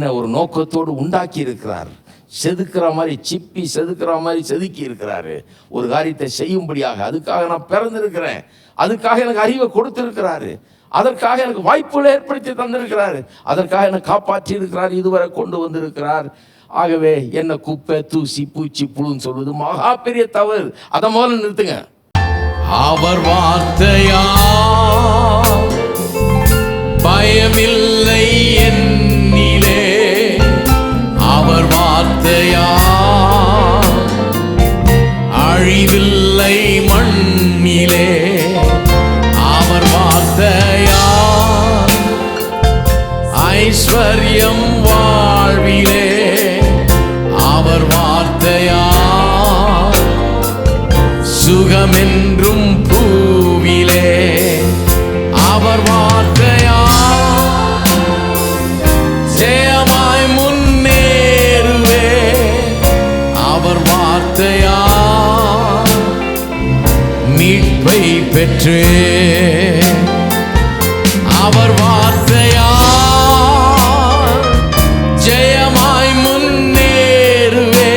என்ன ஒரு நோக்கத்தோடு உண்டாக்கி இருக்கிறார். செதுக்கிற மாதிரி சிப்பி செதுக்கிற மாதிரி செதுக்கி இருக்கிறாரு ஒரு காரியத்தை செய்யும்படியாக. அதுக்காக நான் பிறந்திருக்கிறேன், அதுக்காக எனக்கு அறிவை கொடுத்திருக்கிறாரு, அதற்காக எனக்கு வாய்ப்புகளை ஏற்படுத்தி தந்திருக்கிறாரு, அதற்காக என்னை காப்பாற்றி இருக்கிறார், இதுவரை கொண்டு வந்திருக்கிறார். ஆகவே என்ன குப்பை தூசி பூச்சி புழுன்னு சொல்வது மகா பெரிய தவறு. அதை முதல்ல நிறுத்துங்க. அவர் வார்த்தையா பயமில்லை என்னிலே, அவர் வார்த்தையா அழிவில்லை மண்ணிலே, அவர் வார்த்தையா ஐஸ்வர்யம் வாழ்விலே, அவர் வார்த்தையா சுகமென்றும் பூவிலே, அவர் வார்த்தையா ஜெயமாய் முன்னேறுவே, அவர் வார்த்தையா மீட்பை பெற்றே, அவர் வார்த்தையா ஜெயமாய் முன்னேறுவே,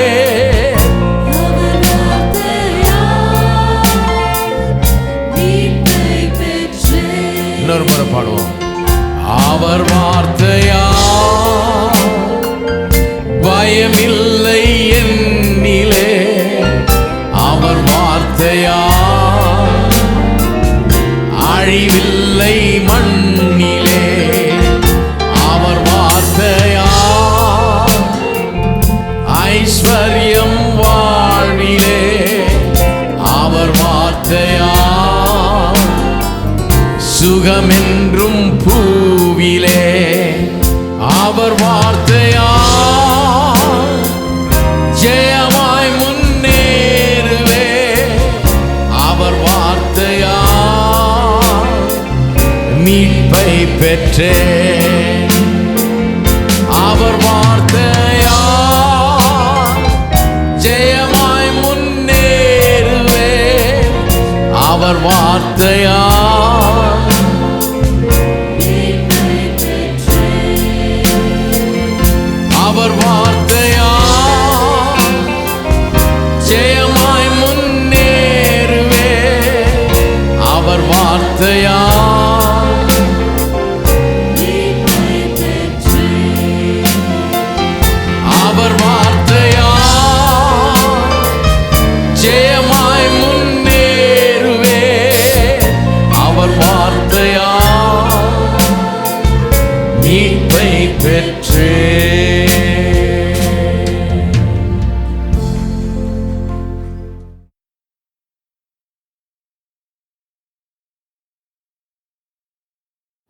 இன்னொரு முறை பாடுவோம். அவர் வார்த்தையா பயமில்லை என்னிலே, அவர் வார்த்தையா அழிவில்லை மண்ணிலே, அவர் வார்த்தையா ஐஸ்வர்யம் வாழ்விலே, அவர் வார்த்தையா சுகமென்றும் பூவிலே, அவர் வார்த்தையா ஜெயமாய் முன்னேறுவே, அவர் வார்த்தையா மீட்பை பெற்றே, அவர் வார்த்தையா ஜெயமாய் முன்னேறுவே, அவர் வார்த்தையா அவர் வார்த்தையா ஜெயமாய் முன்னேறுவே, அவர் வார்த்தையா அவர் வார்த்தையா ஜெயமாய் முன்னேறுவே, அவர் வார்த்தையா மீட்பை பெற்றே.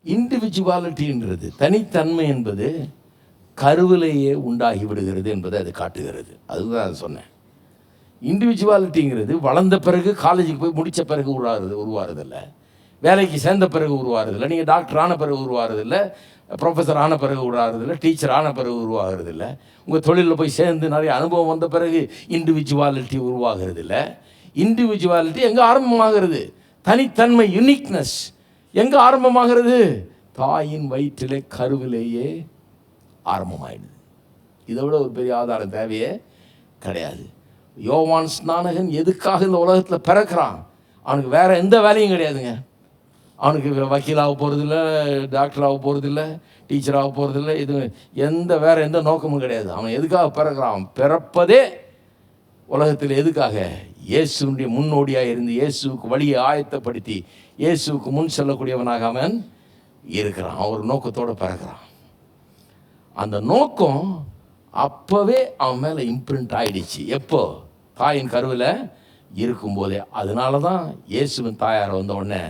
இண்டிவிஜுவாலிட்டின்றது, தனித்தன்மை என்பது கருவிலேயே உண்டாகி விடுகிறது என்பதை அது காட்டுகிறது. அதுதான் அதை சொன்னேன். இண்டிவிஜுவாலிட்டிங்கிறது வளர்ந்த பிறகு, காலேஜுக்கு போய் முடித்த பிறகு உருவாகிறதில்ல, வேலைக்கு சேர்ந்த பிறகு உருவாகிறதில்ல, நீங்கள் டாக்டர் ஆன பிறகு உருவாகிறதில்ல, ப்ரொஃபஸர் ஆன பிறகு உருவாகிறதில்ல, டீச்சர் ஆன பிறகு உருவாகிறதில்ல, உங்கள் தொழிலில் போய் சேர்ந்து நிறைய அனுபவம் வந்த பிறகு இண்டிவிஜுவாலிட்டி உருவாகிறதில்ல. இண்டிவிஜுவாலிட்டி எங்கே ஆரம்பமாகிறது? தனித்தன்மை, யுனிக்னஸ் எங்கே ஆரம்பமாகிறது? தாயின் வயிற்றிலே கருவிலேயே ஆரம்பமாயிடுது. இதை விட ஒரு பெரிய ஆதாரம் தேவையே கிடையாது. யோவான் ஸ்நானகன் எதுக்காக இந்த உலகத்தில் பிறக்கிறான்? அவனுக்கு வேறு எந்த வேலையும் கிடையாதுங்க. அவனுக்கு வக்கீலாக போகிறதில்ல, டாக்டராக போகிறதில்ல, டீச்சராக போகிறதில்ல, இது வேறு எந்த நோக்கமும் கிடையாது. அவன் எதுக்காக பிறக்கிறான்? பிறப்பதே உலகத்தில் எதுக்காக? இயேசுடைய முன்னோடியாக இருந்து இயேசுவுக்கு வழியை ஆயத்தப்படுத்தி இயேசுவுக்கு முன் செல்லக்கூடியவனாக அவன் இருக்கிறான். ஒரு நோக்கத்தோடு பிறக்கிறான். அந்த நோக்கம் அப்போவே அவன் மேலே இம்ப்ரிண்ட் ஆகிடுச்சு. எப்போ? தாயின் கருவில் இருக்கும்போதே. அதனால தான் இயேசுவின் தாயார் வந்த உடனே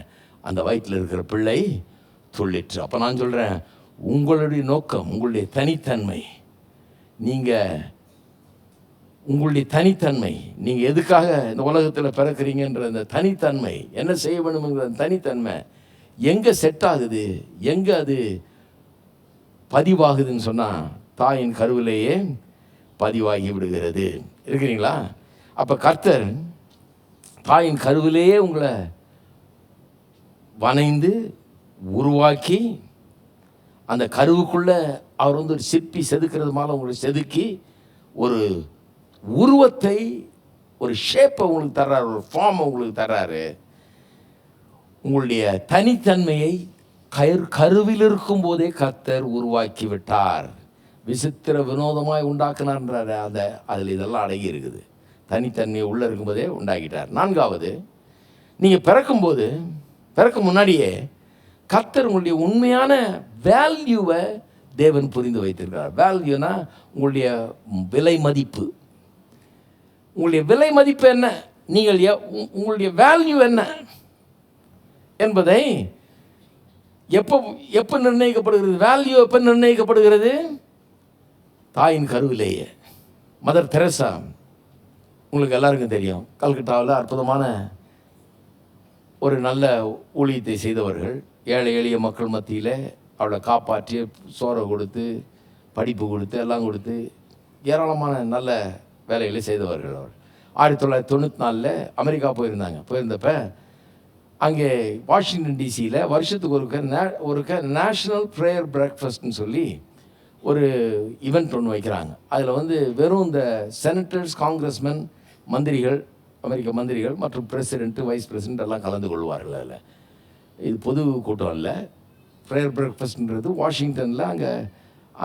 அந்த வயிற்றில் இருக்கிற பிள்ளை துள்ளிற்று. அப்போ நான் சொல்கிறேன், உங்களுடைய நோக்கம், உங்களுடைய தனித்தன்மை, உங்களுடைய தனித்தன்மை, நீங்கள் எதுக்காக இந்த உலகத்தில் பிறக்கிறீங்கன்ற அந்த தனித்தன்மை, என்ன செய்ய வேணுங்கிற அந்த தனித்தன்மை எங்கே செட் ஆகுது, எங்கே அது பதிவாகுதுன்னு சொன்னால் தாயின் கருவிலேயே பதிவாகி விடுகிறது. இருக்கிறீங்களா? அப்போ கர்த்தர் தாயின் கருவிலேயே உங்களை வனைந்து உருவாக்கி அந்த கருவுக்குள்ளே அவர் வந்து ஒரு சிற்பி செதுக்கிறது மேலே உங்களை செதுக்கி ஒரு உருவத்தை, ஒரு ஷேப்பை உங்களுக்கு தர்றாரு, ஒரு ஃபார்மை உங்களுக்கு தர்றாரு. உங்களுடைய தனித்தன்மையை கருவில் இருக்கும் போதே கர்த்தர் உருவாக்கி விட்டார். விசித்திர வினோதமாய் உண்டாக்குனார்ன்றார். அதில் இதெல்லாம் அடங்கி இருக்குது. தனித்தன்மையை உள்ளே இருக்கும்போதே உண்டாக்கிட்டார். 4வது, நீங்கள் பிறக்க முன்னாடியே கர்த்தர் உங்களுடைய உண்மையான வேல்யூவை தேவன் புரிந்து வைத்திருக்கிறார். வேல்யூனா உங்களுடைய விலை மதிப்பு. உங்களுடைய விலை மதிப்பு என்ன, நீங்கள் உங்களுடைய வேல்யூ என்ன என்பதை எப்போ நிர்ணயிக்கப்படுகிறது? வேல்யூ எப்போ நிர்ணயிக்கப்படுகிறது? தாயின் கருவிலேயே. மதர் தெரசா உங்களுக்கு எல்லாருக்கும் தெரியும். கல்கட்டாவில் அற்புதமான ஒரு நல்ல ஊழியத்தை செய்தவர்கள். ஏழை எளிய மக்கள் மத்தியில் அவளை காப்பாற்றி சோறை கொடுத்து, படிப்பு கொடுத்து, எல்லாம் கொடுத்து ஏராளமான நல்ல வேலைகளை செய்தவர்கள். அவர் 1994 அமெரிக்கா போயிருந்தப்ப அங்கே வாஷிங்டன் டிசியில் வருஷத்துக்கு ஒருக்க நேஷ்னல் ப்ரேயர் பிரேக்ஃபாஸ்ட்னு சொல்லி ஒரு ஈவெண்ட் ஒன்று வைக்கிறாங்க. அதில் வந்து வெறும் இந்த செனட்டர்ஸ், காங்கிரஸ்மென், மந்திரிகள், அமெரிக்க மந்திரிகள் மற்றும் பிரசிடென்ட்டு, வைஸ் பிரசிடென்ட் எல்லாம் கலந்து கொள்வார்கள். அதில் இது பொது கூட்டம் இல்லை. ப்ரேயர் பிரேக்ஃபாஸ்ட்ன்றது வாஷிங்டனில்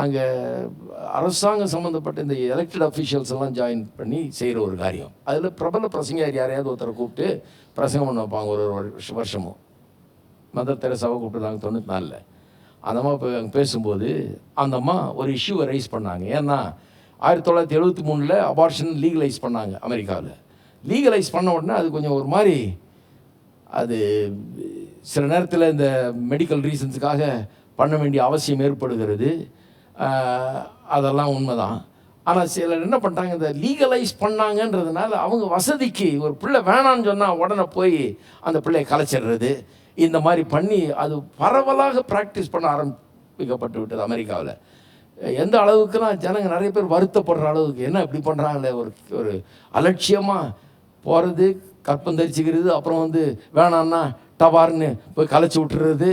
அங்கே அரசாங்கம் சம்மந்தப்பட்ட இந்த எலெக்டட் அஃபிஷியல்ஸ் எல்லாம் ஜாயின் பண்ணி செய்கிற ஒரு காரியம். அதில் பிரபல பிரசங்கர் யாரையாவது ஒருத்தரை கூப்பிட்டு பிரசங்கம் பண்ண வைப்பாங்க. ஒரு வருஷமும் மதர் தெரசாவை கூப்பிட்டுருந்தாங்க 94. அந்த அம்மா போய் அங்கே பேசும்போது அந்த அம்மா ஒரு இஷ்யூவை ரைஸ் பண்ணாங்க. ஏன்னா 1973 அபார்ஷன் லீகலைஸ் பண்ணாங்க அமெரிக்காவில். லீகலைஸ் பண்ண உடனே அது கொஞ்சம் ஒரு மாதிரி, அது சில நேரத்தில் இந்த மெடிக்கல் ரீசன்ஸுக்காக பண்ண வேண்டிய அவசியம் ஏற்படுகிறது. அதெல்லாம் உண்மைதான். ஆனால் சிலர் என்ன பண்ணிட்டாங்க, இந்த லீகலைஸ் பண்ணாங்கன்றதுனால அவங்க வசதிக்கு ஒரு பிள்ளை வேணான்னு சொன்னால் உடனே போய் அந்த பிள்ளையை கலைச்சிடுறது, இந்த மாதிரி பண்ணி அது பரவலாக ப்ராக்டிஸ் பண்ண ஆரம்பிக்கப்பட்டு விட்டது அமெரிக்காவில். எந்த அளவுக்குன்னா ஜனங்க நிறைய பேர் வருத்தப்படுற அளவுக்கு, என்ன இப்படி பண்ணுறாங்களே, ஒரு அலட்சியமாக போகிறது, கற்பம் தரிச்சிக்கிறது, அப்புறம் வந்து வேணான்னா டபார்னு போய் கலைச்சி விட்டுறது,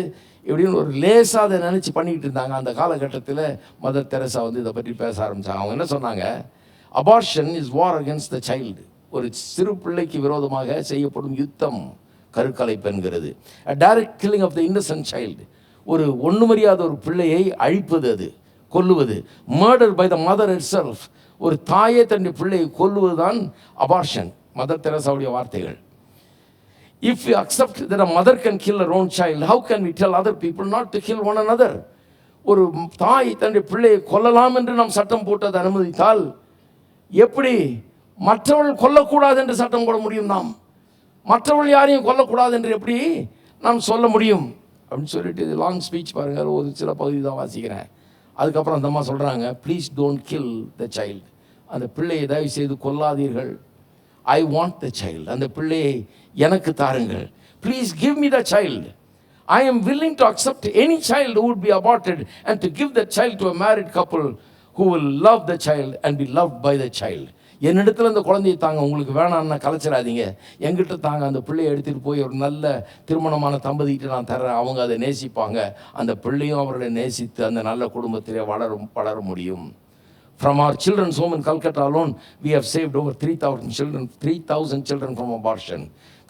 இப்படின்னு ஒரு லேசாக அதை நினச்சி பண்ணிக்கிட்டு இருந்தாங்க. அந்த காலகட்டத்தில் மதர் தெரசா வந்து இதை பற்றி பேச ஆரம்பித்தாங்க. அவங்க என்ன சொன்னாங்க, abortion is war against the child. ஒரு சிறு பிள்ளைக்கு விரோதமாக செய்யப்படும் யுத்தம் கருக்கலைப்பு என்கிறது. Direct killing of the innocent child. ஒரு ஒன்றுமறியாத ஒரு பிள்ளையை அழிப்பது, அது கொல்லுவது. Murder by the mother itself. ஒரு தாயை தன்னுடைய பிள்ளையை கொல்லுவது தான் அபார்ஷன். மதர் தெரசாவுடைய வார்த்தைகள். If we accept that a mother can kill her own child, how can we tell other people not to kill one another? ஒரு தாய் தன்னுடைய பிள்ளையை கொல்லலாம் என்று நாம் சட்டம் போட்டதை அனுமதித்தால் எப்படி மற்றவர்கள் கொல்லக்கூடாது என்று சட்டம் போட முடியும்? நாம் மற்றவர்கள் யாரையும் கொல்லக்கூடாது என்று எப்படி நாம் சொல்ல முடியும் அப்படின்னு சொல்லிட்டு இது லாங் ஸ்பீச் பாருங்கள். ஒரு சில பகுதி தான் வாசிக்கிறேன். அதுக்கப்புறம் அந்த அம்மா சொல்கிறாங்க, please don't kill the child. அந்த பிள்ளையை தயவு செய்து கொல்லாதீர்கள். I want the child. அந்த பிள்ளையை எனக்கு தாருங்கள். Please give me the child. I am willing to accept any child who would be aborted and to give the child to a married couple who will love the child and be loved by the child. என்னிடத்தில் அந்த குழந்தையை தாங்க, உங்களுக்கு வேணான்னா கலைச்சிடாதீங்க, எங்கிட்ட தாங்க, அந்த பிள்ளையை எடுத்துகிட்டு போய் ஒரு நல்ல திருமணமான தம்பதிக்கிட்ட நான் தர்றேன், அவங்க அதை நேசிப்பாங்க, அந்த பிள்ளையும் அவர்களை நேசித்து அந்த நல்ல குடும்பத்திலே வளர முடியும். From our children's home in Calcutta alone, we have saved over 3,000 children from abortion.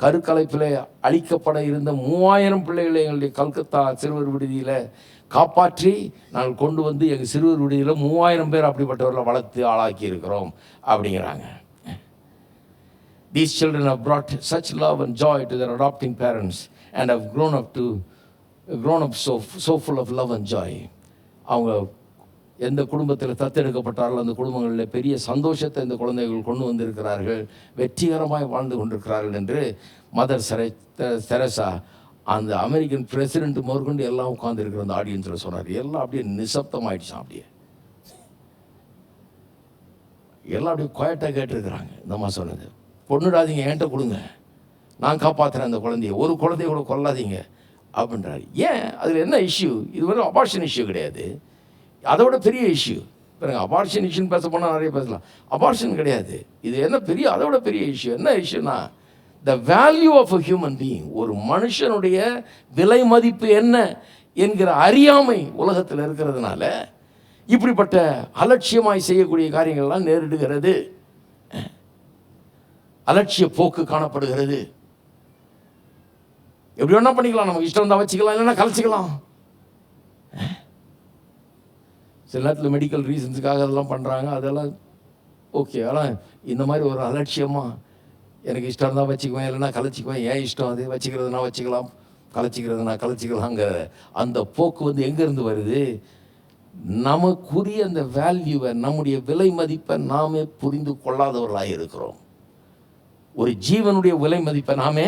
கருக்கலைப்பில் அழிக்கப்பட இருந்த 3000 பிள்ளைகளை எங்களுடைய கல்கத்தா சிறுவர் விடுதியில் காப்பாற்றி நாங்கள் கொண்டு வந்து எங்கள் சிறுவர் விடுதியில் 3000 பேர் அப்படிப்பட்டவர்களை வளர்த்து ஆளாக்கி இருக்கிறோம் அப்படிங்கிறாங்க. These children have brought such love and joy to their adopting parents and have grown up so full of love and joy. அவங்க எந்த குடும்பத்தில் தத்தெடுக்கப்பட்டார்களோ அந்த குடும்பங்களில் பெரிய சந்தோஷத்தை இந்த குழந்தைகள் கொண்டு வந்திருக்கிறார்கள், வெற்றிகரமாய் வாழ்ந்து கொண்டிருக்கிறார்கள் என்று மதர் தெரசா அந்த அமெரிக்கன் பிரசிடென்ட் முதற்கொண்டு எல்லாம் உட்கார்ந்துருக்கிற அந்த ஆடியன்ஸில் சொன்னார். எல்லாம் அப்படியே நிசப்தமாயிடுச்சான். அப்படியே எல்லாம் அப்படியே குவாய்ட்டாக கேட்டுருக்குறாங்க. இந்த அம்மா சொன்னது, பொண்ணுடாதீங்க, என்கிட்ட கொடுங்க, நான் காப்பாற்றுறேன் அந்த குழந்தைய, ஒரு குழந்தைய கூட கொல்லாதீங்க அப்படின்றாரு. ஏன்? அதில் என்ன இஷ்யூ? இது வெறும் அபார்ஷன் இஷ்யூ கிடையாது, அதோட பெரிய இஷ்யூ. பாருங்க, அபார்ஷன் இஷ்யூன்னு பேச போனால் நிறைய பேசலாம், அபார்ஷன் கிடையாது. இது என்ன பெரிய, அதோட பெரிய இஷ்யூ. என்ன இஷ்யூனா, the value of a human being. ஒரு மனுஷனுடைய விலை மதிப்பு என்ன என்கிற அறியாமை உலகத்தில் இருக்கிறதுனால இப்படிப்பட்ட அலட்சியமாய் செய்யக்கூடிய காரியங்கள்லாம் நேரிடுகிறது. அலட்சிய போக்கு காணப்படுகிறது. எப்படி வேணா பண்ணிக்கலாம், நமக்கு இஷ்டம் தான் வச்சுக்கலாம், இல்லைன்னா கலைச்சிக்கலாம். சில நேரத்தில் மெடிக்கல் ரீசன்ஸுக்காக அதெல்லாம் பண்ணுறாங்க, அதெல்லாம் ஓகே. ஆனால் இந்த மாதிரி ஒரு அலட்சியமாக எனக்கு இஷ்டம் தான் வச்சுக்குவேன், இல்லைன்னா கலைச்சிக்குவேன், ஏன் இஷ்டம் அது, வச்சுக்கிறதுனா வச்சுக்கலாம், கலைச்சிக்கிறதுனா கலைச்சிக்கலாங்கிற அந்த போக்கு வந்து எங்கேருந்து வருது? நமக்குரிய அந்த வேல்யூவை, நம்முடைய விலை மதிப்பை நாமே புரிந்து கொள்ளாதவர்களாக இருக்கிறோம். ஒரு ஜீவனுடைய விலை மதிப்பை நாமே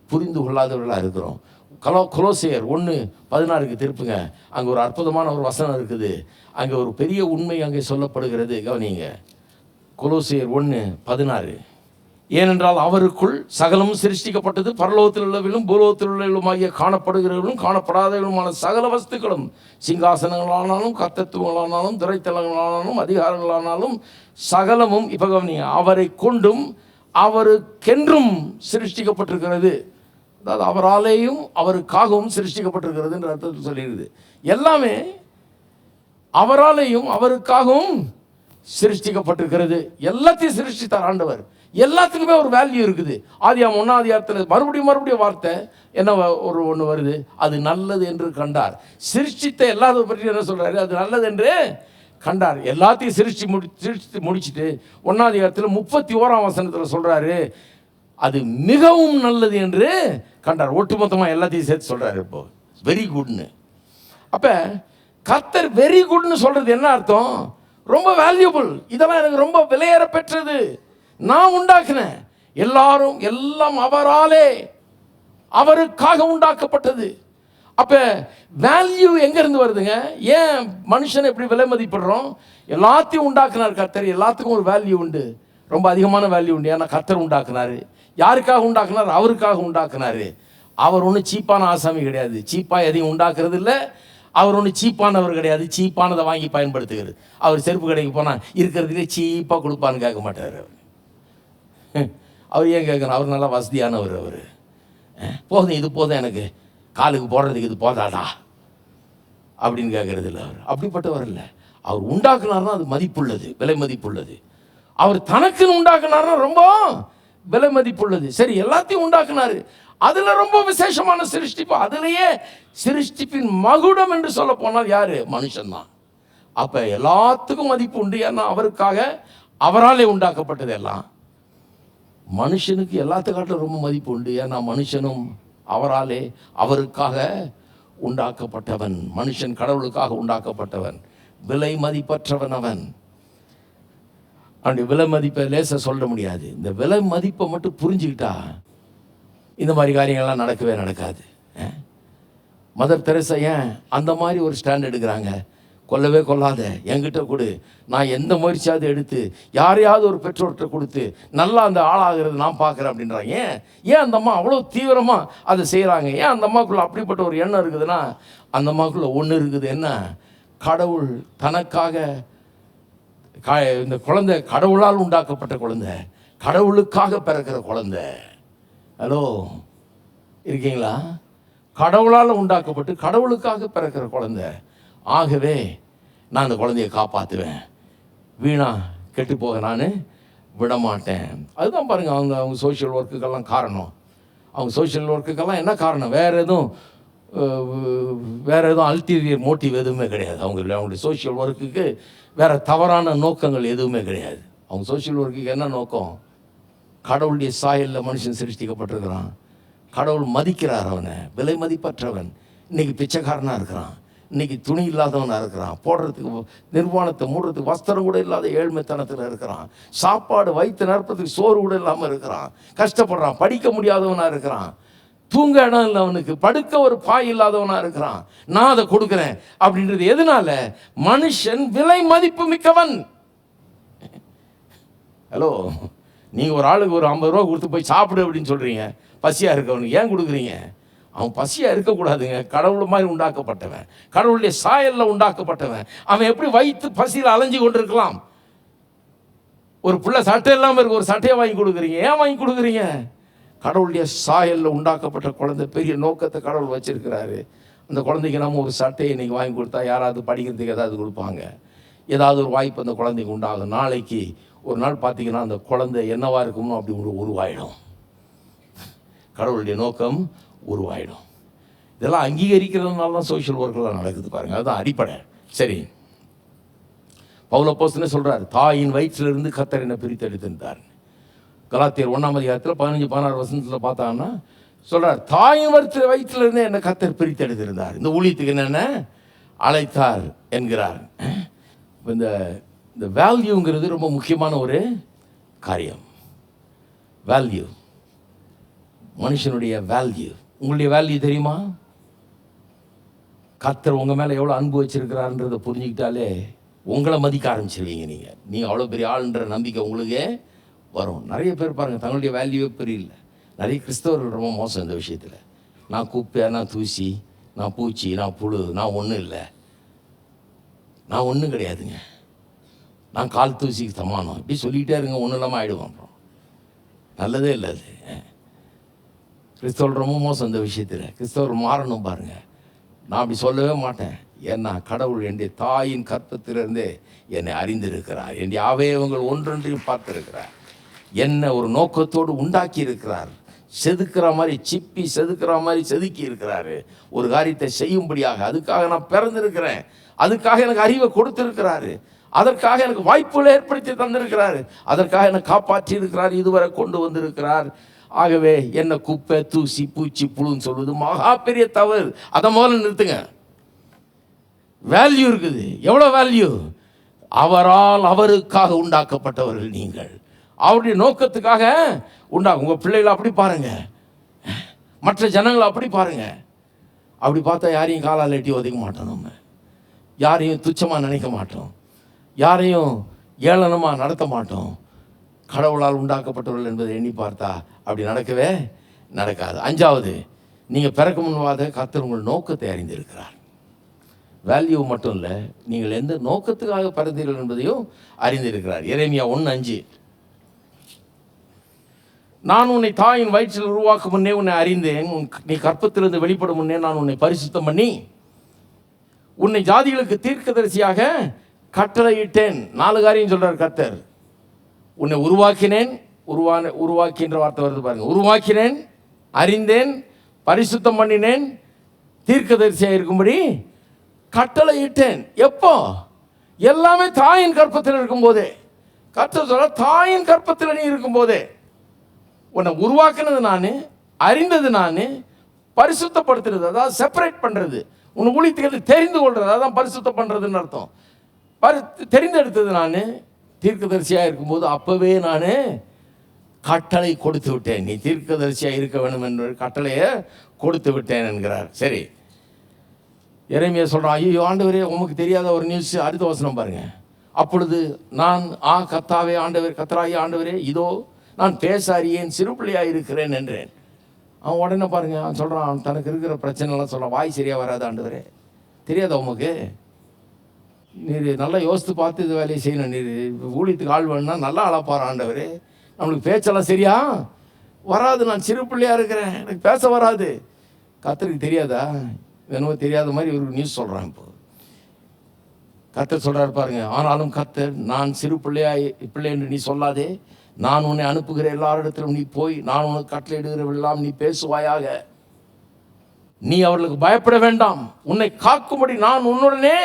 புரிந்து கொள்ளாதவர்களாக இருக்கிறோம். கொலோசியர் 1:16 திருப்புங்க. அங்கே ஒரு அற்புதமான ஒரு வசனம் இருக்குது. அங்கே ஒரு பெரிய உண்மை அங்கே சொல்லப்படுகிறது, கவனிங்க. கொலோசியர் 1:16. ஏனென்றால் அவருக்குள் சகலமும் சிருஷ்டிக்கப்பட்டது, பரலோகத்தில் உள்ளவர்களும் பூலோகத்தில் உள்ளவர்களுமாகிய காணப்படுகிறவர்களும் காணப்படாதவர்களுமான சகல வஸ்துக்களும், சிங்காசனங்களானாலும் கர்த்தத்துவங்களானாலும் துரைத்தலங்களானாலும் அதிகாரங்களானாலும் சகலமும், இப்போ கவனிங்க, அவரை கொண்டும் அவருக்கென்றும் சிருஷ்டிக்கப்பட்டிருக்கிறது. அதாவது அவராலேயும் அவருக்காகவும் சிருஷ்டிக்கப்பட்டிருக்கிறது என்ற அர்த்தத்தில் சொல்லிடுது. எல்லாமே அவராலேயும் அவருக்காகவும் சிருஷ்டிக்கப்பட்டிருக்கிறது. எல்லாத்தையும் சிருஷ்டித்தார் ஆண்டவர். எல்லாத்துக்குமே ஒரு வேல்யூ இருக்குது. ஆதியாகமம் 1ஆம் அதிகாரத்தில் மறுபடியும் வார்த்தை என்ன ஒன்று வருது, அது நல்லது என்று கண்டார். சிருஷ்டித்த எல்லாத்த பற்றி என்ன சொல்றாரு, அது நல்லது என்று கண்டார். எல்லாத்தையும் சிருஷ்டி முடிச்சுட்டு 1ஆம் அதிகாரத்தில் 31ஆம் வசனத்தில் சொல்றாரு, அது மிகவும் நல்லது என்று கண்டார். ஒட்டுமொத்தமாக எல்லாத்தையும் சேர்த்து சொல்றாரு. இப்போ வெரி குட்னு. அப்போ கர்த்தர் வெரி குட்னு சொல்றது என்ன அர்த்தம்? ரொம்ப வேல்யூபிள், இதெல்லாம் எனக்கு ரொம்ப விலையேற பெற்றது, நான் உண்டாக்குனேன், எல்லாம் அவராலே அவருக்காக உண்டாக்கப்பட்டது. அப்போ வேல்யூ எங்கேருந்து வருதுங்க? ஏன் மனுஷனை எப்படி விலை மதிப்பிடுறோம்? எல்லாத்தையும் உண்டாக்குனார் கர்த்தர், எல்லாத்துக்கும் ஒரு வேல்யூ உண்டு, ரொம்ப அதிகமான வேல்யூ உண்டு. ஏன்னா கர்த்தர் உண்டாக்குனாரு. யாருக்காக உண்டாக்குனார்? அவருக்காக உண்டாக்குனாரு. அவர் ஒன்றும் சீப்பான ஆசாமி கிடையாது, சீப்பாக எதையும் உண்டாக்குறது இல்லை. அவர் ஒன்றும் சீப்பானவர் கிடையாது, சீப்பானதை வாங்கி பயன்படுத்துகிறது. அவர் செருப்பு கடைக்கு போனால் இருக்கிறதுலே சீப்பாக கொடுப்பான்னு கேட்க மாட்டார். அவர் ஏன் கேட்கணும்? அவர் நல்லா வசதியானவர். அவர் போதும், இது போதும், எனக்கு காலுக்கு போடுறதுக்கு இது போதாடா அப்படின்னு கேட்கறது இல்லை. அவர் அப்படிப்பட்டவர் இல்லை. அவர் உண்டாக்குனார்னா அது மதிப்புள்ளது, விலை மதிப்புள்ளது. அவர் தனக்குன்னு உண்டாக்குனார்னா ரொம்ப விலை மதிப்புள்ளது. சரி, எல்லாத்தையும் உண்டாக்குனாரு. அதுல ரொம்ப விசேஷமான சிருஷ்டிப்பு, அதுலேயே சிருஷ்டிப்பின் மகுடம் என்று சொல்ல போனால் யாரு? மனுஷன்தான். அப்ப எல்லாத்துக்கும் மதிப்பு உண்டு. ஏன்னா அவருக்காக அவராலே உண்டாக்கப்பட்டது எல்லாம். மனுஷனுக்கு எல்லாத்துக்காட்டிலும் ரொம்ப மதிப்பு உண்டு. ஏன்னா மனுஷனும் அவராலே அவருக்காக உண்டாக்கப்பட்டவன். மனுஷன் கடவுளுக்காக உண்டாக்கப்பட்டவன், விலை மதிப்பற்றவன் அவன். அப்படி விலை மதிப்பை லேச சொல்ல முடியாது. இந்த விலை மதிப்பை மட்டும் புரிஞ்சுக்கிட்டா இந்த மாதிரி காரியங்கள்லாம் நடக்கவே நடக்காது. மதர் தெரசா ஏன் அந்த மாதிரி ஒரு ஸ்டாண்ட் எடுக்கிறாங்க? கொல்லவே கொல்லாத, என்கிட்ட கொடு, நான் எந்த முயற்சியாவது எடுத்து யாரையாவது ஒரு பெற்றோர்கிட்ட கொடுத்து நல்லா அந்த ஆளாகிறது நான் பார்க்குறேன் அப்படின்றாங்க. ஏன் அந்த அம்மா அவ்வளோ தீவிரமாக அதை செய்கிறாங்க? ஏன் அந்த அம்மாக்குள்ளே அப்படிப்பட்ட ஒரு எண்ணம் இருக்குதுன்னா, அந்த அம்மாக்குள்ளே ஒன்று இருக்குது. என்ன? கடவுள் தனக்காக இந்த குழந்தை கடவுளால் உண்டாக்கப்பட்ட குழந்தை, கடவுளுக்காக பிறக்கிற குழந்தை. ஹலோ, இருக்கீங்களா? கடவுளால் உண்டாக்கப்பட்டு கடவுளுக்காக பிறக்கிற குழந்தை. ஆகவே நான் அந்த குழந்தைய காப்பாற்றுவேன், வீணா கெட்டு போக நான் விடமாட்டேன். அதுதான் பாருங்கள், அவங்க சோஷியல் ஒர்க்குக்கெல்லாம் காரணம். அவங்க சோஷியல் ஒர்க்குக்கெல்லாம் என்ன காரணம்? வேறு எதுவும் அல்டீரியர் மோட்டிவ் எதுவுமே கிடையாது. அவங்களுடைய சோஷியல் ஒர்க்குக்கு வேறு தவறான நோக்கங்கள் எதுவுமே கிடையாது. அவங்க சோஷியல் ஒர்க்குக்கு என்ன நோக்கம்? கடவுளுடைய சாயலில் மனுஷன் சிருஷ்டிக்கப்பட்டிருக்கிறான், கடவுள் மதிக்கிறார் அவனை, விலை மதிப்பற்றவன். இன்றைக்கி பிச்சைக்காரனாக இருக்கிறான், இன்றைக்கி துணி இல்லாதவனாக இருக்கிறான், போடுறதுக்கு நிர்வாணத்தை மூடுறதுக்கு வஸ்திரம் கூட இல்லாத ஏழ்மைத்தனத்தில் இருக்கிறான், சாப்பாடு வயிற்று நிரப்பத்துக்கு சோறு கூட இல்லாமல் இருக்கிறான், கஷ்டப்படுறான், படிக்க முடியாதவனாக இருக்கிறான், தூங்க இடம் இல்லை அவனுக்கு, படுக்க ஒரு பாய் இல்லாதவனாக இருக்கிறான். நான் அதை கொடுக்குறேன் அப்படின்றது எதனால? மனுஷன் விலை மதிப்பு மிக்கவன். ஹலோ, நீங்கள் ஒரு ஆளுக்கு ஒரு 50 ரூபா கொடுத்து போய் சாப்பிடு அப்படின்னு சொல்கிறீங்க, பசியாக இருக்கவனுக்கு ஏன் கொடுக்குறீங்க? அவன் பசியாக இருக்கக்கூடாதுங்க. கடவுள் மாதிரி உண்டாக்கப்பட்டவன், கடவுளுடைய சாயலில் உண்டாக்கப்பட்டவன். அவன் எப்படி வயிற்று பசியில் அலைஞ்சு கொண்டிருக்கலாம்? ஒரு பிள்ளை சட்டை இல்லாமல் இருக்கு, ஒரு சட்டையை வாங்கி கொடுக்குறீங்க. ஏன் வாங்கி கொடுக்குறீங்க? கடவுளுடைய சாயலில் உண்டாக்கப்பட்ட குழந்தை, பெரிய நோக்கத்தை கடவுள் வச்சிருக்கிறாரு. அந்த குழந்தைக்கு நம்ம ஒரு சட்டையை இன்றைக்கி வாங்கி கொடுத்தா யாராவது படிக்கிறதுக்கு ஏதாவது கொடுப்பாங்க, ஏதாவது ஒரு வாய்ப்பு அந்த குழந்தைக்கு உண்டாகும். நாளைக்கு ஒரு நாள் பார்த்திங்கன்னா அந்த குழந்தை என்னவா இருக்கும்னு அப்படி உருவாயிடும். கடவுளுடைய நோக்கம் உருவாயிடும். இதெல்லாம் அங்கீகரிக்கிறதுனால தான் சோஷியல் ஒர்க்கெலாம் நடக்குது பாருங்கள். அதுதான் அடிப்படை. சரி, பவுல் அப்போஸ்தலனே சொல்கிறார், தாயின் வயிற்றிலிருந்து கர்த்தர் என்னை பிரித்தெடுத்திருந்தார். கலாத்தியர் 1 15-16 வசனத்தில் பார்த்தாங்கன்னா சொல்கிறார், தாயின் வயிற்றிலிருந்து என்னை கர்த்தர் பிரித்தெடுத்திருந்தார், இந்த ஊழியத்துக்கு என்னென்ன அழைத்தார் என்கிறார். இந்த வேல்யூங்கிறது ரொம்ப முக்கியமான ஒரு காரியம். வேல்யூ, மனுஷனுடைய வேல்யூ. உங்களுடைய வேல்யூ தெரியுமா? கர்த்தர் உங்கள் மேலே எவ்வளோ அன்பு வச்சிருக்கிறாருன்றதை புரிஞ்சுக்கிட்டாலே உங்களை மதிக்க ஆரம்பிச்சிருவீங்க. நீங்கள் அவ்வளோ பெரிய ஆளுன்ற நம்பிக்கை உங்களுக்கே வரும். நிறைய பேர் பாருங்கள், தங்களுடைய வேல்யூவே பெரியல. நிறைய கிறிஸ்தவர்கள் ரொம்ப மோசம் இந்த விஷயத்தில். நான் குப்பை, நான் தூசி, நான் பூச்சி, நான் புழு, நான் ஒன்றும் இல்லை, நான் ஒன்றும் கிடையாதுங்க, நான் கால் தூசிக்கு சமானம், இப்படி சொல்லிக்கிட்டே இருங்க, ஒன்றும் இல்லாமல் ஆகிடுவோம். அப்புறம் நல்லதே இல்லை அது. கிறிஸ்தவர்கள் ரொம்ப மோசம் இந்த விஷயத்தில். கிறிஸ்தவர்கள் மாறணும் பாருங்கள். நான் அப்படி சொல்லவே மாட்டேன். ஏன்னா கடவுள் என்னுடைய தாயின் கர்ப்பத்திலிருந்தே என்னை அறிந்திருக்கிறார். என்னுடைய அவயவங்கள் ஒன்றொன்றையும் பார்த்திருக்கிறார். என்னை ஒரு நோக்கத்தோடு உண்டாக்கி இருக்கிறார். செதுக்கிற மாதிரி சிப்பி செதுக்கிற மாதிரி செதுக்கி இருக்கிறாரு ஒரு காரியத்தை செய்யும்படியாக. அதுக்காக நான் பிறந்திருக்கிறேன். அதுக்காக எனக்கு அறிவை கொடுத்திருக்கிறாரு. அதற்காக எனக்கு வாய்ப்புகளை ஏற்படுத்தி தந்திருக்கிறாரு. அதற்காக என்னை காப்பாற்றி இருக்கிறார், இதுவரை கொண்டு வந்திருக்கிறார். ஆகவே என்ன குப்பை, தூசி, பூச்சி, புழுன்னு சொல்வது மகா பெரிய தவறு. அதை முதல்ல நிறுத்துங்க. வேல்யூ இருக்குது. எவ்வளோ வேல்யூ? அவரால் அவருக்காக உண்டாக்கப்பட்டவர்கள் நீங்கள். அவருடைய நோக்கத்துக்காக உங்கள் பிள்ளைகளை அப்படி பாருங்க, மற்ற ஜனங்களை அப்படி பாருங்க. அப்படி பார்த்தா யாரையும் காலால் எட்டி ஒதுக்க மாட்டோம். நம்ம யாரையும் துச்சமாக நினைக்க மாட்டோம், யாரையும் ஏளனமாக நடத்த மாட்டோம். கடவுளால் உண்டாக்கப்பட்டவர்கள் என்பதை எண்ணி பார்த்தா அப்படி நடக்கவே நடக்காது. 5வது, நீங்கள் பிறக்க முன்வாத கர்த்தர் உங்கள் நோக்கத்தை அறிந்திருக்கிறார். வேல்யூ மட்டும் இல்லை, நீங்கள் எந்த நோக்கத்துக்காக பிறந்தீர்கள் என்பதையும் அறிந்திருக்கிறார். எரேமியா 1:5, நான் உன்னை தாயின் வயிற்றில் உருவாக்கும் முன்னே உன்னை அறிந்தேன், நீ கற்பத்திலிருந்து வெளிப்படும் முன்னே நான் உன்னை பரிசுத்தம் பண்ணி உன்னை ஜாதிகளுக்கு தீர்க்கதரிசியாக கட்டளையிட்டேன். 4 காரியம் சொல்றார் கர்த்தர். உன்னை உருவாக்கினேன், உருவாக்கின்ற வார்த்தை வருது பாருங்க. உருவாக்கினேன், அறிந்தேன், பரிசுத்தம் பண்ணினேன், தீர்க்கதரிசியாக இருக்கும்படி கட்டளையிட்டேன். எப்போ? எல்லாமே தாயின் கற்பத்தில் இருக்கும்போதே. கர்த்தர் சொல்ற, தாயின் கற்பத்தில் நீ இருக்கும்போதே உன்னை உருவாக்குனது நான், அறிந்தது நான், பரிசுத்தப்படுத்துறது, அதாவது செப்பரேட் பண்ணுறது, உன் ஊழியத்துக்கு தெரிந்து கொள்வது, அதான் பரிசுத்தம் பண்ணுறதுன்னு அர்த்தம். தெரிந்தெடுத்தது நான். தீர்க்கதரிசியாக இருக்கும்போது அப்போவே நான் கட்டளை கொடுத்து விட்டேன். நீ தீர்க்கதரிசியாக இருக்க வேண்டும் என்ற கட்டளையை கொடுத்து விட்டேன் என்கிறார். சரி, எரேமியா சொல்கிறான், ஐயோ ஆண்டவரே உமக்கு தெரியாத ஒரு நியூஸ். அடுத்த வசனம் பாருங்க. அப்பொழுது நான் கர்த்தாவே ஆண்டவர், கர்த்தராகிய ஆண்டவரே, இதோ நான் பேச அறியேன், சிறு பிள்ளையாக இருக்கிறேன் என்றேன். அவன் உடனே பாருங்க, அவன் சொல்கிறான், தனக்கு இருக்கிற பிரச்சனைலாம் சொல்கிறான். வாய் சரியாக வராது ஆண்டவரே, தெரியாதா உமக்கு? நீர் நல்லா யோசித்து பார்த்து இது வேலையை செய்யணும். நீர் ஊழியத்துக்கு ஆள் வேணும்னா நல்லா அழப்பார் ஆண்டவரே. நம்மளுக்கு பேச்செல்லாம் சரியா வராது, நான் சிறு பிள்ளையாக இருக்கிறேன், எனக்கு பேச வராது. கர்த்தருக்கு தெரியாதா? என்னவோ தெரியாத மாதிரி ஒரு நியூஸ் சொல்கிறான். இப்போ கர்த்தர் சொல்கிறார் பாருங்க, ஆனாலும் கர்த்தர், நான் சிறு பிள்ளை என்று நீ சொல்லாதே, நான் உன்னை அனுப்புகிற எல்லாரிடத்திலும் நீ போய் நான் உனக்கு கட்டளையிடுகிறவெல்லாம் நீ பேசுவாயாக. நீ அவர்களுக்கு பயப்பட வேண்டாம், உன்னை காக்கும்படி நான் உன்னுடனே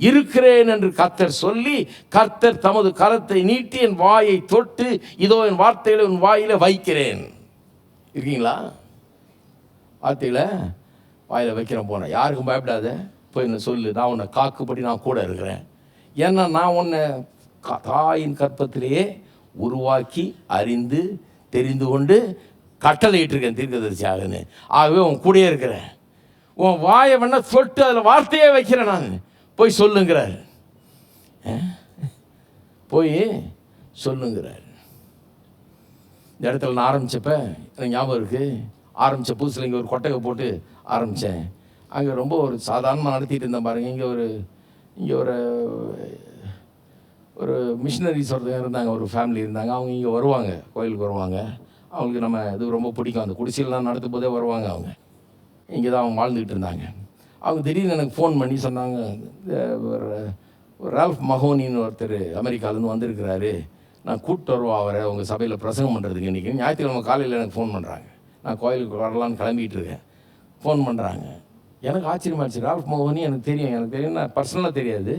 இருக்கிறேன் என்று கர்த்தர் சொல்லி, கர்த்தர் தமது கரத்தை நீட்டி என் வாயை தொட்டு, இதோ என் வார்த்தைகளை உன் வாயில வைக்கிறேன். இருக்கீங்களா? வார்த்தைகளை வாயில வைக்கிறேன். போனேன், யாருக்கும் பயப்படாத, போய் என்ன சொல்லு, நான் உன்னை காக்கும்படி நான் கூட இருக்கிறேன். ஏன்னா நான் உன்னை தாயின் கற்பத்திலேயே உருவாக்கி அறிந்து தெரிந்து கொண்டு கட்டளையிட்டிருக்கேன் தீர்க்கதரிசியாகன்னு. ஆகவே உன் கூடயே இருக்கிறேன். உன் வாயை வேணா சொட்டு அதில் வார்த்தையே வைக்கிறேன் நான், போய் சொல்லுங்கிறார். போய் சொல்லுங்கிறார். இந்த இடத்துல நான் ஆரம்பித்தப்ப எனக்கு ஞாபகம் இருக்குது. ஆரம்பித்த புதுசில் இங்கே ஒரு கொட்டகை போட்டு ஆரம்பித்தேன். அங்கே ரொம்ப ஒரு சாதாரணமாக நடத்திட்டு இருந்தேன் பாருங்கள். இங்கே ஒரு மிஷினரிஸ் ஒருத்தங்க இருந்தாங்க, ஒரு ஃபேமிலி இருந்தாங்க. அவங்க இங்கே வருவாங்க, கோயிலுக்கு வருவாங்க. அவங்களுக்கு இது ரொம்ப பிடிக்கும். அந்த குடிசையெல்லாம் நடத்தும் போதே வருவாங்க. அவங்க இங்கே தான் அவங்க வாழ்ந்துக்கிட்டு இருந்தாங்க. அவங்க திடீர்னு எனக்கு ஃபோன் பண்ணி சொன்னாங்க, ரால்ஃப் மஹோனின்னு ஒருத்தர் அமெரிக்காவிலேருந்து வந்திருக்கிறாரு, நான் கூப்பிட்டு வருவோம் அவரை உங்கள் சபையில் பிரசங்கம் பண்ணுறதுக்கு. இன்றைக்கி ஞாயிற்றுக்கிழமை காலையில் எனக்கு ஃபோன் பண்ணுறாங்க. நான் கோயிலுக்கு வரலான்னு கிளம்பிகிட்டு இருக்கேன். ஃபோன் பண்ணுறாங்க. எனக்கு ஆச்சரியமாகிடுச்சு. ரால்ஃப் மஹோனி எனக்கு தெரியும். நான் பர்சனலாக தெரியாது.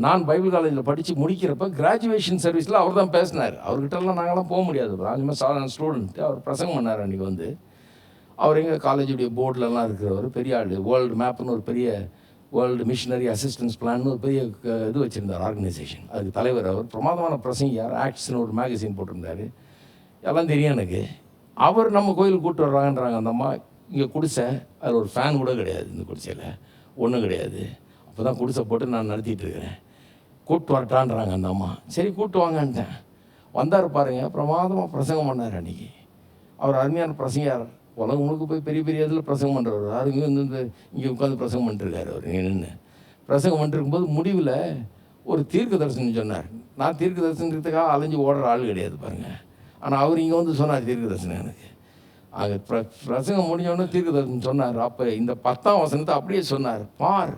நான் பைபிள் காலேஜில் படித்து முடிக்கிறப்ப கிராஜுவேஷன் சர்வீஸில் அவர் தான் பேசினார். அவர்கிட்டலாம் நாங்களாம் போக முடியாது. ராஜ்மா சாதாரண ஸ்டூடெண்ட்டு. அவர் பிரசங்கம் பண்ணார் அன்றைக்கி வந்து. அவர் எங்கள் காலேஜுடைய போர்டிலலாம் இருக்கிறவர் பெரிய ஆள். வேர்ல்டு மேப்னு ஒரு பெரிய வேர்ல்டு மிஷனரி அசிஸ்டன்ஸ் பிளான்னு ஒரு பெரிய இது வச்சுருந்தார் ஆர்கனைசேஷன். அதுக்கு தலைவர் அவர். பிரமாதமான பிரசங்கியார். ஆக்ட்ஸ்னு ஒரு மேகசின் போட்டிருந்தார். எல்லாம் தெரியும் எனக்கு. அவர் நம்ம கோயிலுக்கு கூப்பிட்டு வர்றாங்கன்றாங்க. அந்த அம்மா இங்கே குடிசை, அதில் ஒரு ஃபேன் கூட கிடையாது. இந்த குடிசையில் ஒன்றும் கிடையாது. அப்போ தான் குடிசை போட்டு நான் நடத்திட்டு இருக்கிறேன். கூப்பிட்டு வரட்டான்றாங்க அந்த அம்மா. சரி கூப்பிட்டு வாங்கன்ட்டேன். வந்தார் பாருங்கள், பிரமாதமாக பிரசங்கம் பண்ணார் அன்றைக்கி. அவர் அருமையான பிரசங்கியார். உலகம் முழுக்க போய் பெரிய பெரிய இதில் பிரசங்கம் பண்ணுறவர். யாருங்க வந்து இங்கே உட்காந்து பிரசங்கம் பண்ணிட்டுருக்காரு. அவர் நின்று பிரசங்கம் பண்ணிருக்கும்போது முடிவில் ஒரு தீர்க்க தரிசனம் சொன்னார். நான் தீர்க்க தரிசனத்துக்காக அலைஞ்சு ஓடுற ஆள் கிடையாது பாருங்கள். ஆனால் அவர் இங்கே வந்து சொன்னார் தீர்க்க தரிசனம் எனக்கு. அங்கே பிரசங்கம் முடிஞ்சோடனே தீர்க்க தரிசனம் சொன்னார். அப்போ இந்த 10ஆம் வசனத்தை அப்படியே சொன்னார். பார்,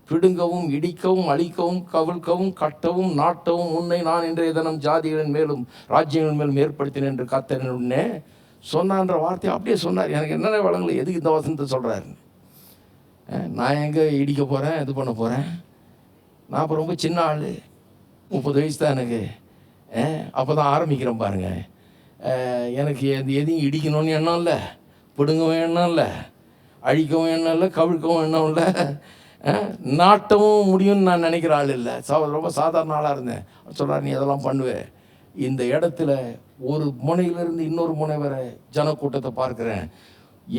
பிடுங்கவும் இடிக்கவும் அழிக்கவும் கவிழ்க்கவும் கட்டவும் நாட்டவும் உன்னை நான் இன்றைய தினம் ஜாதிகளின் மேலும் ராஜ்யங்களின் மேலும் ஏற்படுத்தினேன் என்று கர்த்தருன்னே சொன்னான்ற வார்த்தையை அப்படியே சொன்னார். எனக்கு என்னென்ன வளங்களை எதுக்கு இந்த வசனத்தை சொல்கிறாரு? நான் எங்கே இடிக்க போகிறேன், இது பண்ண போகிறேன்? நான் இப்போ ரொம்ப சின்ன ஆள், 30 வயசு தான் எனக்கு. அப்போ தான் ஆரம்பிக்கிறேன் பாருங்கள். எனக்கு எதையும் இடிக்கணும்னு எண்ணம் இல்லை, பிடுங்கவும் எண்ணம் இல்லை, அழிக்கவும் எண்ணம் இல்லை, கவிழ்க்கவும் எண்ணம் இல்லை, நாட்டவும் முடியும்னு நான் நினைக்கிற ஆள் இல்லை. ரொம்ப சாதாரண ஆளாக இருந்தேன். சொல்கிறார், நீ அதெல்லாம் பண்ணுவேன். இந்த இடத்துல ஒரு முனையிலிருந்து இன்னொரு முனை வரை ஜனக்கூட்டத்தை பார்க்குறேன்.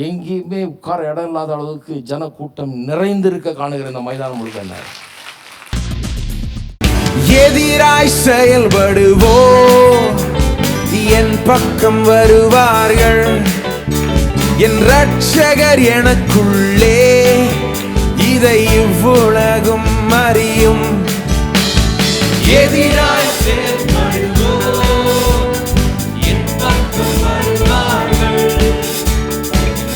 எங்கேயுமே உட்கார இடம் இல்லாத அளவுக்கு ஜனக்கூட்டம் நிறைந்திருக்க காணுகிறேன் இந்த மைதானம் முழுக்க. எதிராய் செயல்படுவோ என் பக்கம் வருவார்கள். என் ரட்சகர் எனக்குள்ளே, இதை இவ்வுலகும் அறியும். எதிராய் செயல்படுவோ என் பக்கம் வருவார்கள்.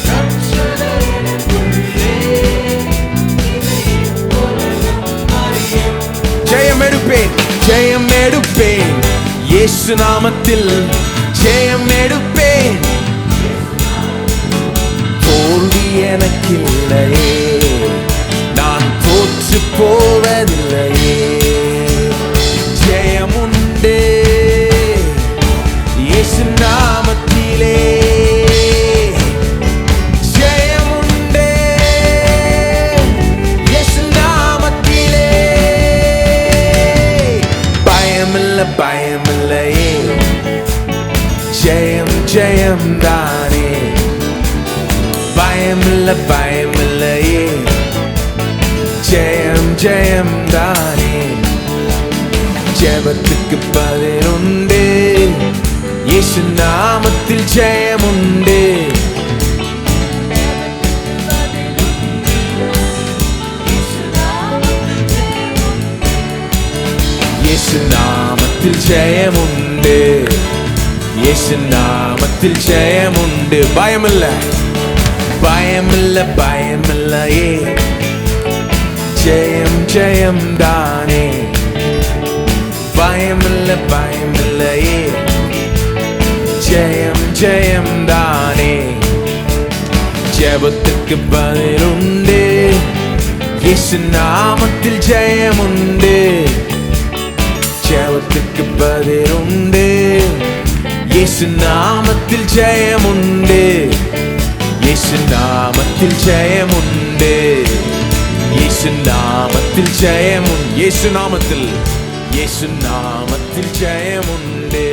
ரட்சகர் எனக்குள்ளே, இதை இவ்வுலகும் அறியும். ஜெயம் எடுப்பேன், ஜெயம் எடுப்பேன், இயேசு நாமத்தில் ஜெயம் எடுப்பேன். தோல்வி எனக்கில்லையே, நான் தோற்று போவதில்லையே. ஜெயம் உண்டு இயேசு நாமத்திலே, ஜெயம் உண்டு இயேசு நாமத்திலே. பயமில்லை பயமில்லையே, ஜெயம் ஜெயம் தானே. பயமில்லை பயமில்லையே, ஜெயம் ஜெயம் தானே. ஜெபத்துக்கு பதில் உண்டு, இயேசு நாமத்தில் ஜெயம் உண்டு. இயேசு நாமத்தில் ஜெயம் உண்டு, இயேசு நாமத்தில் ஜெயம் உண்டு. பயமில்லை பயமில்லை பயமில்லையே, ஜெயம் ஜெயம் தானே. பயமில்லை பயமில்லையே, ஜெயம் ஜெயம் தானே. ஜெபத்துக்கு பதில் உண்டு, இயேசு நாமத்தில் ஜெயம் உண்டு. ஜெபத்துக்கு பதில் உண்டு, இயேசு நாமத்தில் ஜெயம் உண்டு. இயேசு நாமத்தில் ஜெயம் உண்டு, இயேசு நாமத்தில் ஜெயம் உண்டு. இயேசு நாமத்தில், இயேசு நாமத்தில் ஜெயம் உண்டு.